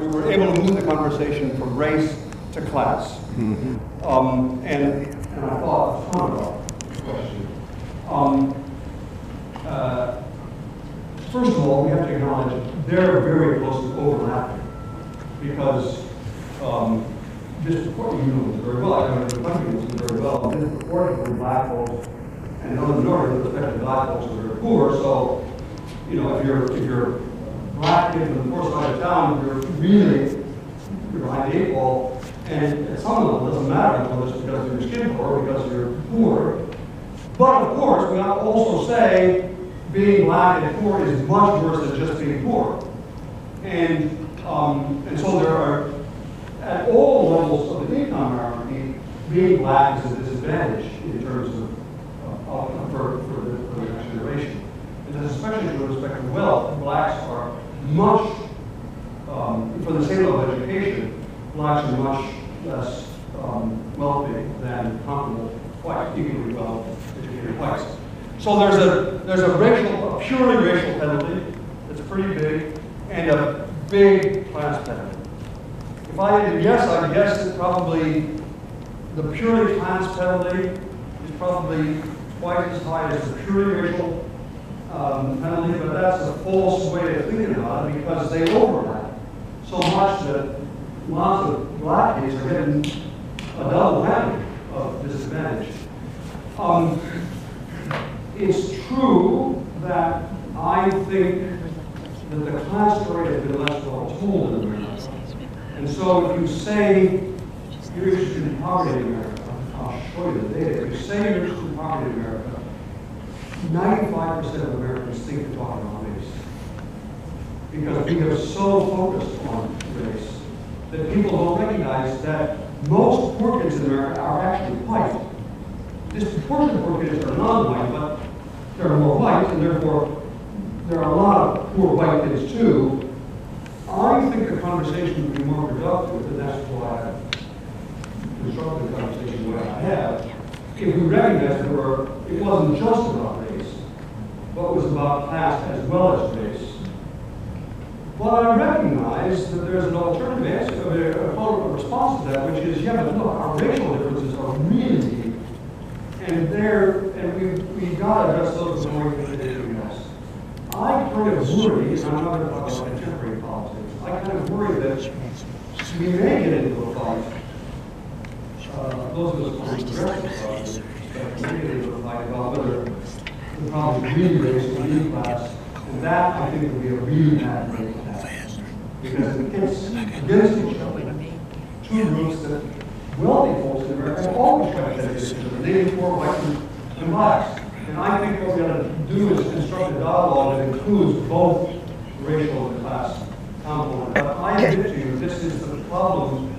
we were able to move the conversation from race to class. And I thought a ton about the question. First of all, we have to acknowledge they're very closely overlapping because disproportionately, you know this very well, I know the country knows this very well, disproportionately black folks and other minorities, especially black folks, are very poor. So, you know, if you're black kid from the poor side of town, you're behind the eight ball, and at some level it doesn't matter whether it's because of your skin color or because you're poor. But of course, we also say being black and poor is much worse than just being poor. And so there are, at all levels of the income hierarchy, being black is a disadvantage in terms of for the next generation. And especially with respect to wealth, blacks are much, for the same level of education, blacks are much less wealthy than comparable white, equally well educated whites. So there's a purely racial penalty that's pretty big, and a big class penalty. If I had to guess, I'd guess that probably the purely class penalty is probably twice as high as the purely racial penalty, but that's a false way of thinking about it because they overlap so much that lots of black kids are getting a double whammy of disadvantage. It's true that I think that the class story has been less well told in America. And so if you say you're interested in poverty in America, I'll show you the data. If you say you're interested in poverty in America, 95% of Americans think you're talking about race. Because we are so focused on race that people don't recognize that most poor kids in America are actually white. Disproportionate poor kids are non-white, but there are more white, and therefore there are a lot of poor white kids too. I think the conversation would be more productive, and that's why I constructed the conversation the way I have, if we recognize that it wasn't just about race, but it was about class as well as race. But I recognize that there's an alternative answer, a response to that, which is, yeah, but look, our racial differences are really deep, and we've got to address those before we get to anything else. I kind of worry, and I'm not going to talk about contemporary politics, I kind of worry that we may get into a fight, those of us on the progressive side, we may get into a fight about whether the problem is really race or really class, and that I think would be a really bad way to happen. Because it gets against each other, two groups that wealthy folks in America have always tried to get against each other, native, poor, white, and blacks. And I think what we got to do is construct a dialogue that includes both racial and class component. But I admit to you, this is the problem,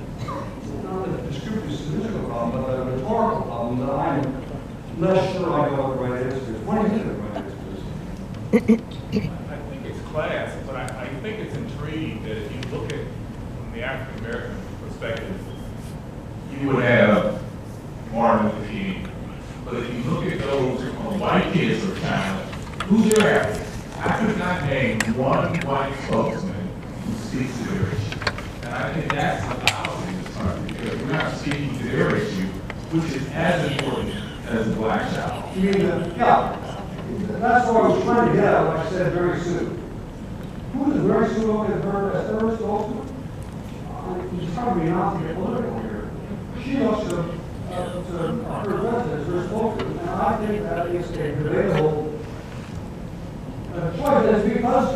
not a descriptive statistical problem, but a rhetorical problem that I'm less sure I know what the right answer is. What do you think the right answer is? I think it's class, but I think it's intriguing that if you look at from the African American perspective, you would have Martin Luther King. But if you look at those white kids of town, who's your average? I could not name one white spokesman who speaks to their issue. And I think that's the problem in this country, because we're not speaking to their issue, which is as important as the black child. Yeah, that's what I was trying to get at when I said very soon. Who does very soon look at her as their spokesman? She's probably not to get political here. She looks to her president as her spokesman, and I think that is a debatable choice. It's because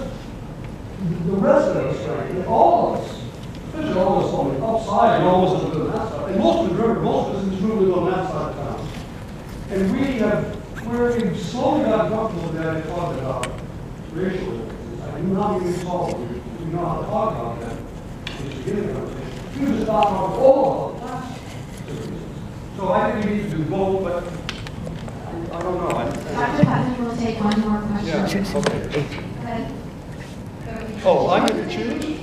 the rest of us, right, all of us, especially all of us on the upside and all of us on the that side, and most of us in this room live on that side of town. And we've slowly gotten comfortable with that and talking about racial differences. I do not even talk, we know how to talk about that at the beginning of the conversation. You just talk about all of the class differences. So I think we need to do both, but I don't know. Dr. Putnam will take one more question. Yeah, okay. Go ahead. Oh, I'm going to choose?